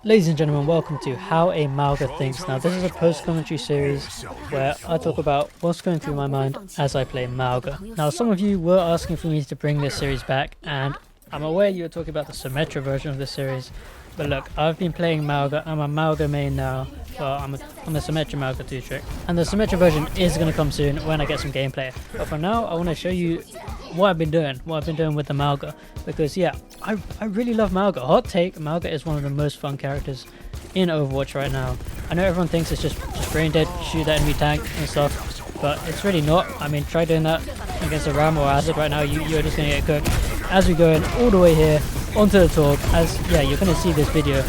Ladies and gentlemen, welcome to How a MAUGA Thinks. Now, this is a post-commentary series where I talk about what's going through my mind as I play MAUGA. Now, some of you were asking for me to bring this series back, and I'm aware you were talking about the Symmetra version of this series, but look, I've been playing MAUGA. I'm a MAUGA main now. Well, I'm a Symmetra MAUGA 2-trick, and the Symmetra version is going to come soon when I get some gameplay. But for now, I want to show you what I've been doing with the MAUGA, because yeah, I really love MAUGA. Hot take, MAUGA is one of the most fun characters in Overwatch right now. I know everyone thinks it's just brain dead, shoot that enemy tank and stuff, but it's really not. I mean, try doing that against a Ram or Azad right now, you're just going to get cooked. As we go in all the way here onto the talk, yeah, you're going to see this video.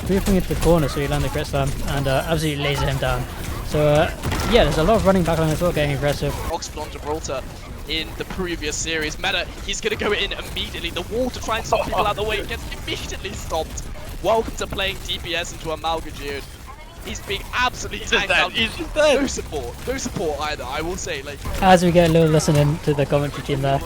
Moving into the corner so you land the crit slam and absolutely laser him down. So yeah, there's a lot of running back line as well, getting aggressive. Oxford on Gibraltar in the previous series. Meta, he's going to go in immediately. The wall to try and stop people out of the way gets immediately stopped. Welcome to playing DPS into a MAUGA Geode. He's being absolutely tanked out. No support either, I will say. Like, as we get a little listen into the commentary team there,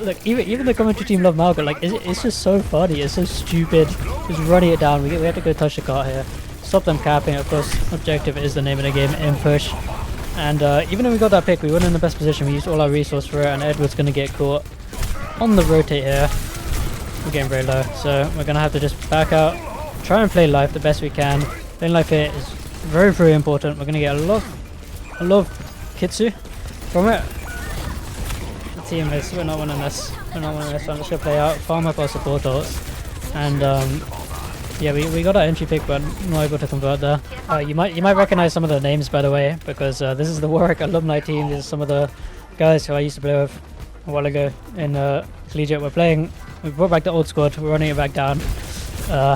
look, even the commentary team love MAUGA. Like, it's just so funny, it's so stupid. Just running it down. We have to go touch the cart here. Stop them capping. Of course, objective is the name of the game, in push. And even though we got that pick, we weren't in the best position. We used all our resource for it, and Edward's going to get caught on the rotate here. We're getting very low, so we're going to have to just back out, try and play life the best we can. Playing life here is very, very important. We're going to get a lot of Kitsu from it. The team is, we're not winning this. We're not winning this, so I'm just going to play out, farm up our support ults. And yeah, we got our entry pick, but not able to convert there. You might recognize some of the names, by the way, because this is the Warwick alumni team. These are some of the guys who I used to play with a while ago in Collegiate. We brought back the old squad. We're running it back down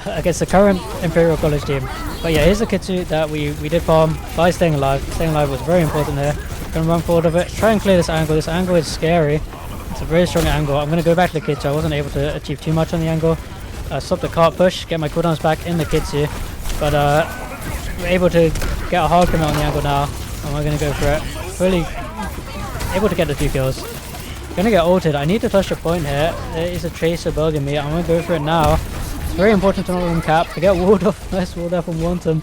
against the current Imperial College team. But yeah, here's the Kitsu that we did farm by staying alive. Staying alive was very important here. Gonna run forward of it, try and clear this angle. This angle is scary. It's a very strong angle. I'm gonna go back to the Kitsu. I wasn't able to achieve too much on the angle. Stop the cart push, get my cooldowns back in the Kitsu, but we're able to get a hard commit on the angle now, and we're going to go for it. Fully able to get the 2 kills. Gonna get ulted. I need to touch the point here. There is a Tracer bugging me. I'm going to go for it now. It's very important to not let them cap. I get walled off. Nice walled off from Wantum.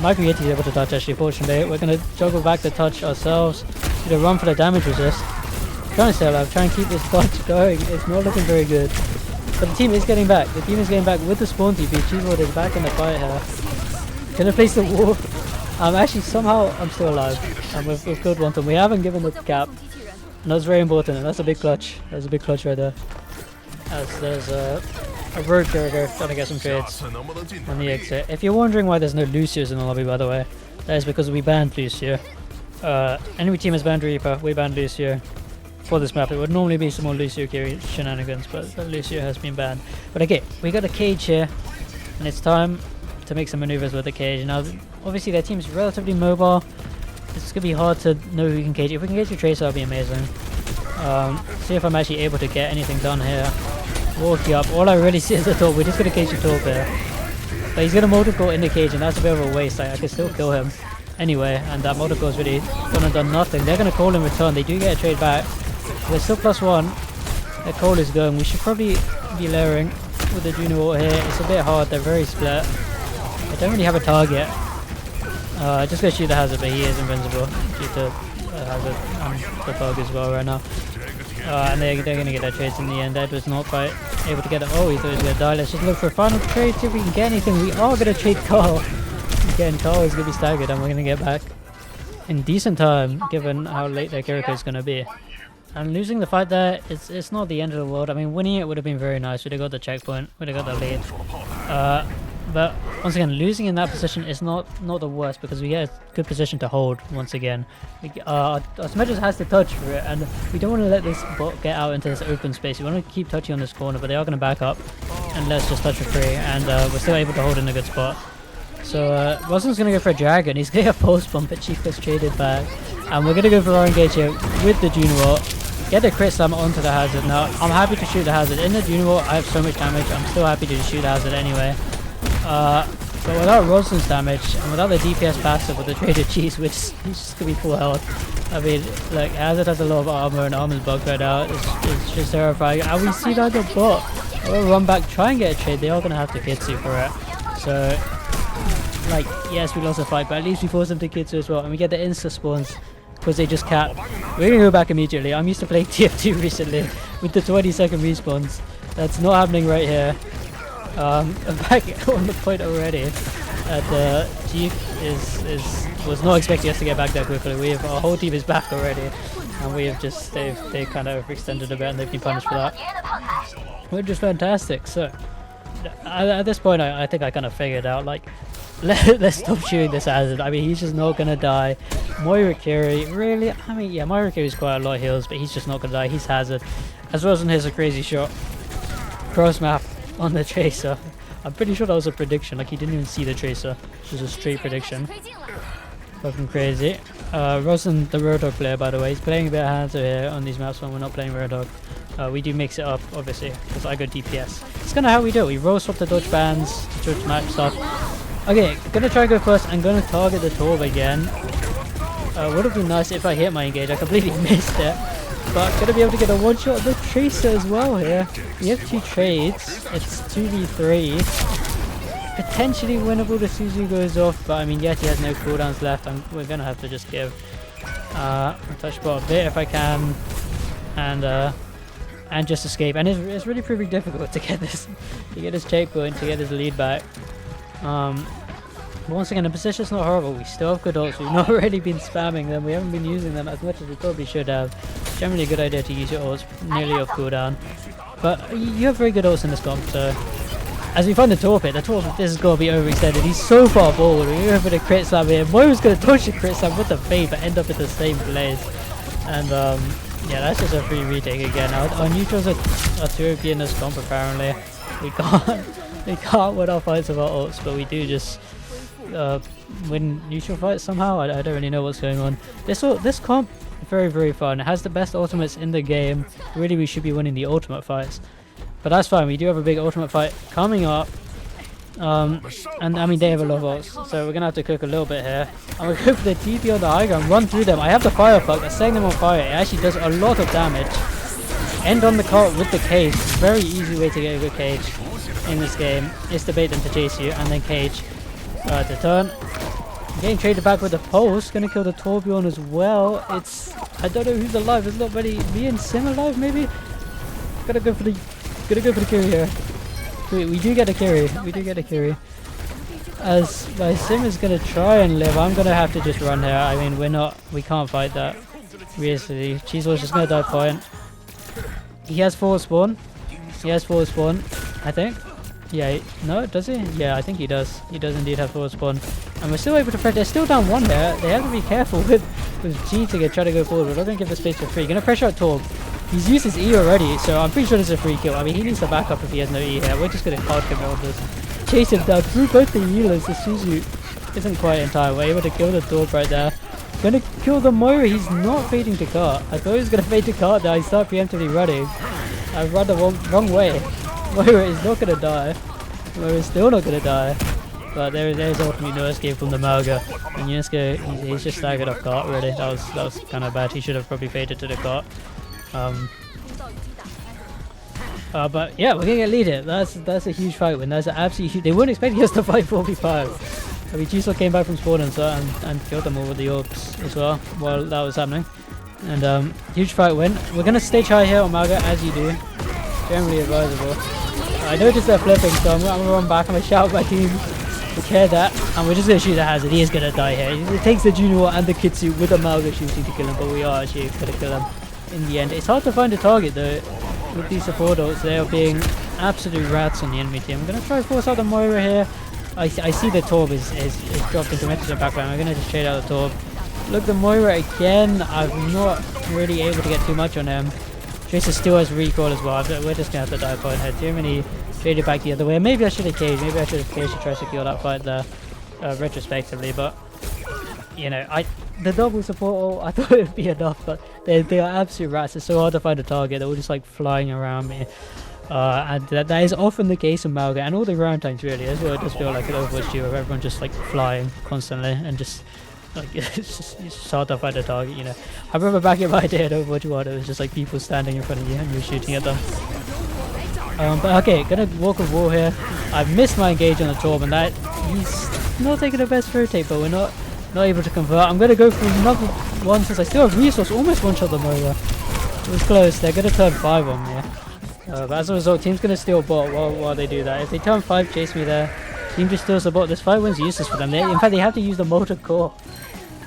Michael Yeti is able to touch actually, fortunately. We're going to juggle back the touch ourselves. Need to run for the damage resist. Trying to stay alive, try and keep this touch going. It's not looking very good. But the team is getting back. The team is getting back with the spawn TP. Cheesewood is back in the fight here. Gonna place the wall. Actually, somehow I'm still alive. And we've killed one. We haven't given the cap. And that's very important. And that's a big clutch. That's a big clutch right there. As there's a road character trying to get some trades on the exit. If you're wondering why there's no Lucius in the lobby, by the way, that is because we banned Lucio. Enemy team has banned Reaper. We banned Lucio. For this map, it would normally be some more Lucio carry shenanigans, but Lucio has been banned. But okay, we got a cage here, and it's time to make some maneuvers with the cage. Now, obviously their team is relatively mobile. It's gonna be hard to know who can cage. If we can cage the Tracer, that'll be amazing. See if I'm actually able to get anything done here. Walking up, all I really see is the top. We're just gonna cage the top here, but he's gonna multiple in the cage, and that's a bit of a waste. I can still kill him anyway, and that multiple is really gonna done nothing. They're gonna call in return. They do get a trade back. We're still +1. Their call is going. We should probably be layering with the junior ult here. It's a bit hard. They're very split. I don't really have a target. Just gonna shoot the Hazard, but he is invincible due to Hazard and the bug as well right now. And they're gonna get their trades in the end. Ed was not quite able to get it. Oh, he thought he was gonna die. Let's just look for a final trade, see if we can get anything. We are gonna trade Carl. Again, Carl is gonna be staggered, and we're gonna get back in decent time, given how late their character is gonna be. And losing the fight there, it's not the end of the world. I mean, winning it would have been very nice. We'd have got the checkpoint, we'd have got the lead. But once again, losing in that position is not the worst, because we get a good position to hold once again. Our Symmetra has to touch for it, and we don't want to let this bot get out into this open space. We want to keep touching on this corner, but they are going to back up, and let's just touch for free, and we're still able to hold in a good spot. So Wilson's going to go for a dragon. He's going to get a pulse bump, but Chief gets traded back. And we're going to go for our engage here with the June Wall. Get the crit slam onto the Hazard. Now, I'm happy to shoot the Hazard. In the June Wall, I have so much damage. I'm still happy to shoot the Hazard anyway. But without Roslin's damage, and without the DPS passive with the traded cheese, which is just going to be full health. I mean, like, Hazard has a lot of armor, and armor's bugged right out. It's just terrifying. And we see that the bot. We'll run back, try and get a trade. They are going to have to Kitsu for it. So, like, yes, we lost the fight, but at least we forced them to Kitsu as well, and we get the insta spawns because they just cap. We're gonna go back immediately. I'm used to playing TF2 recently with the 20-second respawns. That's not happening right here. I'm back on the point already. Chief was not expecting us to get back that quickly. Our whole team is back already, and we have just they kind of overextended a bit, and they've been punished for that. We're just fantastic. So at this point, I think I kind of figured out, like, let's stop shooting this Hazard. I mean, he's just not gonna die. Moira Kiri, really? I mean, yeah, Moira Kiri's quite a lot of heals, but he's just not gonna die. He's Hazard. As well as here's a crazy shot. Cross map on the Tracer. I'm pretty sure that was a prediction, like he didn't even see the Tracer. It was a straight prediction. Fucking crazy. Rosen, the Road Dog player, by the way, he's playing a bit of Hanzo here on these maps when we're not playing Road Dog. We do mix it up, obviously, because I go DPS. It's kind of how we do it. We roll swap the dodge bands, to dodge match stuff. Okay, gonna try and go first. I'm gonna target the Torb again. Would have been nice if I hit my engage. I completely missed it. But gonna be able to get a one shot of the Tracer as well here. We have 2 trades. It's 2v3. Potentially winnable. The Suzu goes off, but I mean, Yeti has no cooldowns left. We're gonna have to just give a touch bot a bit if I can, and just escape. And it's really proving difficult to get this checkpoint, to get this lead back. But once again, the position's not horrible. We still have good ults. We've not really been spamming them. We haven't been using them as much as we probably should have. Generally a good idea to use your ults nearly off cooldown. But you have very good ults in this comp, so as we find the Torpid, this is going to be overextended. He's so far forward. We're going for the crit slam here. Moira's going to touch the crit slam with the fade, but end up in the same place. And yeah, that's just a free retake again. Our neutrals are too OP in this comp apparently. We can't win our fights with our ults, but we do just win neutral fights somehow. I don't really know what's going on. This comp very, very fun. It has the best ultimates in the game. Really, we should be winning the ultimate fights, but that's fine. We do have a big ultimate fight coming up, and I mean, they have a lot of ults, so we're gonna have to cook a little bit here. I'm gonna go for the TP on the high ground, run through them. I have the fire fuck that's setting them on fire. It actually does a lot of damage. End on the cart with the cage. Very easy way to get a good cage in this game is to bait them to chase you and then cage to turn. Getting traded back with the pulse, gonna kill the Torbjorn as well. I don't know who's alive. There's not many. Me and Sim alive maybe. Gonna go for the carry here. We do get a carry. We do get a carry. As my Sim is gonna try and live, I'm gonna have to just run here. I mean, we can't fight that. Realistically, Cheese's just gonna die point. He has forward spawn. I think. Yeah, no, does he? Yeah, I think he does. He does indeed have forward spawn. And we're still able to pressure. They're still down 1 here. They have to be careful with G to try to go forward. We're not going to give the space for free. Gonna pressure out Torb. He's used his E already, so I'm pretty sure this is a free kill. I mean, he needs to back up if he has no E here. We're just going to hard commit on this. Chase him down through both the healers. The Suzu isn't quite in time. We're able to kill the Torb right there. Gonna kill the Moira. He's not fading to cart. I thought he was going to fade to cart now. He started preemptively running. I run the wrong way. Moira is not going to die. Moira's still not going to die. But there's ultimately no escape from the MAUGA. And Yusuke, he's just staggered off cart really. That was kind of bad. He should have probably faded to the cart. But yeah, we're gonna get lead here. That's a huge fight win. That's an absolutely huge. They weren't expecting us to fight 4v5. I mean, Jisoo came back from spawn and killed them all with the orbs as well while that was happening. And huge fight win. We're gonna stage high here on MAUGA as you do. Generally advisable. I noticed they're flipping, so I'm gonna run back. I'm gonna shout at my team to care that, and we're just gonna shoot the Hazard. He is gonna die here. It takes the Junior and the Kitsu with the MAUGA shooting to kill him, but we are actually gonna kill him in the end. It's hard to find a target though with these support ults. They are being absolute rats on the enemy team. I'm gonna try to force out the Moira here. I see the Torb is dropped into the background. I'm gonna just trade out the Torb. Look, the Moira again. I'm not really able to get too much on him. Tracer still has recoil as well. We're just gonna have to die point here. Too many traded back the other way. Maybe I should have caged. Maybe I should have caged to try to secure that fight there, retrospectively. But you know, the double support ult, I thought it would be enough, but they are absolute rats. It's so hard to find a target. They're all just like flying around me. And that is often the case in MAUGA and all the ground tanks really. That's what it does feel like an Overwatch 2 where everyone just like flying constantly and just like it's just hard to find a target, you know. I remember back in my day at Overwatch 1, it was just like people standing in front of you and you're shooting at them. But okay, gonna walk a wall here. I missed my engage on the Torb, and that he's not taking the best rotate, but we're not able to convert. I'm gonna go for another one since I still have resource. Almost one shot the MAUGA. It was close. They're gonna turn 5 on me. But as a result, team's gonna steal bot while they do that. If they turn 5, chase me there. Team just steals the bot. This 5 wins useless for them. In fact, they have to use the molten core.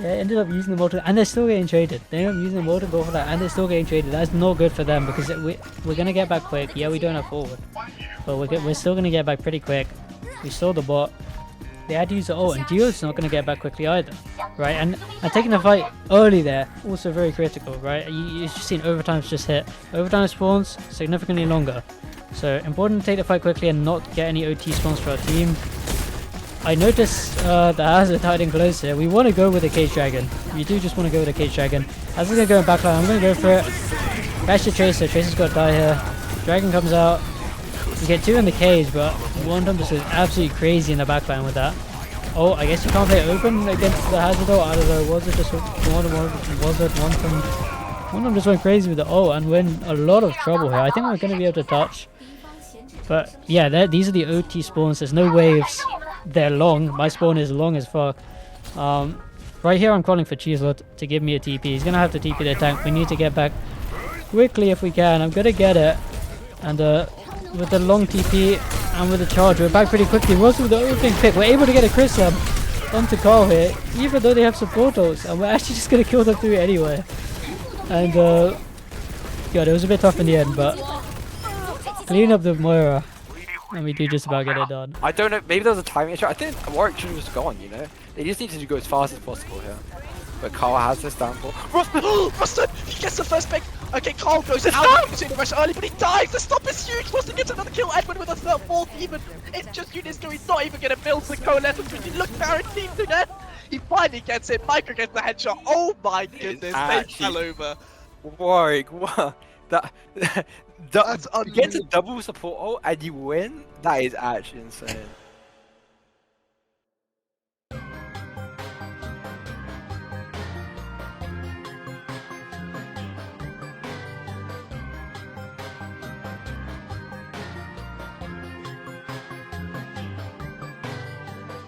They ended up using the molten, and they're still getting traded. They ended up using the molten core for that, and they're still getting traded. That's not good for them because we're gonna get back quick. Yeah, we don't have forward, but we're still gonna get back pretty quick. We stole the bot. They had to use the ult, and Duo's not gonna get back quickly either, right? And taking the fight early there also very critical, right? You've just seen overtimes just hit. Overtime spawns significantly longer, so important to take the fight quickly and not get any OT spawns for our team. I noticed the Hazard hiding close here. We want to go with a Cage Dragon. We do just want to go with a Cage Dragon. Hazard's going to go in backline. I'm going to go for it. Catch the Tracer. Tracer's got to die here. Dragon comes out. We get 2 in the cage, but one of them just goes absolutely crazy in the backline with that. Oh, I guess you can't play open against the Hazard though. I don't know. Was it just one of them just went crazy with the ult and we're in a lot of trouble here. I think we're going to be able to touch. But yeah, these are the OT spawns. There's no waves. They're long. My spawn is long as fuck. Right here I'm calling for Cheeselot to give me a TP. He's gonna have to TP the tank. We need to get back quickly if we can. I'm gonna get it. And with the long TP and with the charge, we're back pretty quickly. Also with the opening pick, we're able to get a Chris onto Carl here, even though they have support ults, and we're actually just gonna kill them through anyway. And yeah, it was a bit tough in the end, but clean up the Moira. And we do just about get it done. I don't know, maybe there was a timing issue. I think Warwick should have just gone, you know? They just need to go as fast as possible here. But Carl has this downfall. Rustin! He gets the first pick! Okay, Carl goes out into the rush early, but he dies! The stop is huge! Rustin gets another kill, Edwin with a fourth even! It's just Unisco, he's not even gonna build the coalesce, but he looks guaranteed to death! He finally gets it, Micro gets the headshot, oh my goodness, they fell over! Warwick, what? That's unreal. get a double support ult and you win? That is actually insane.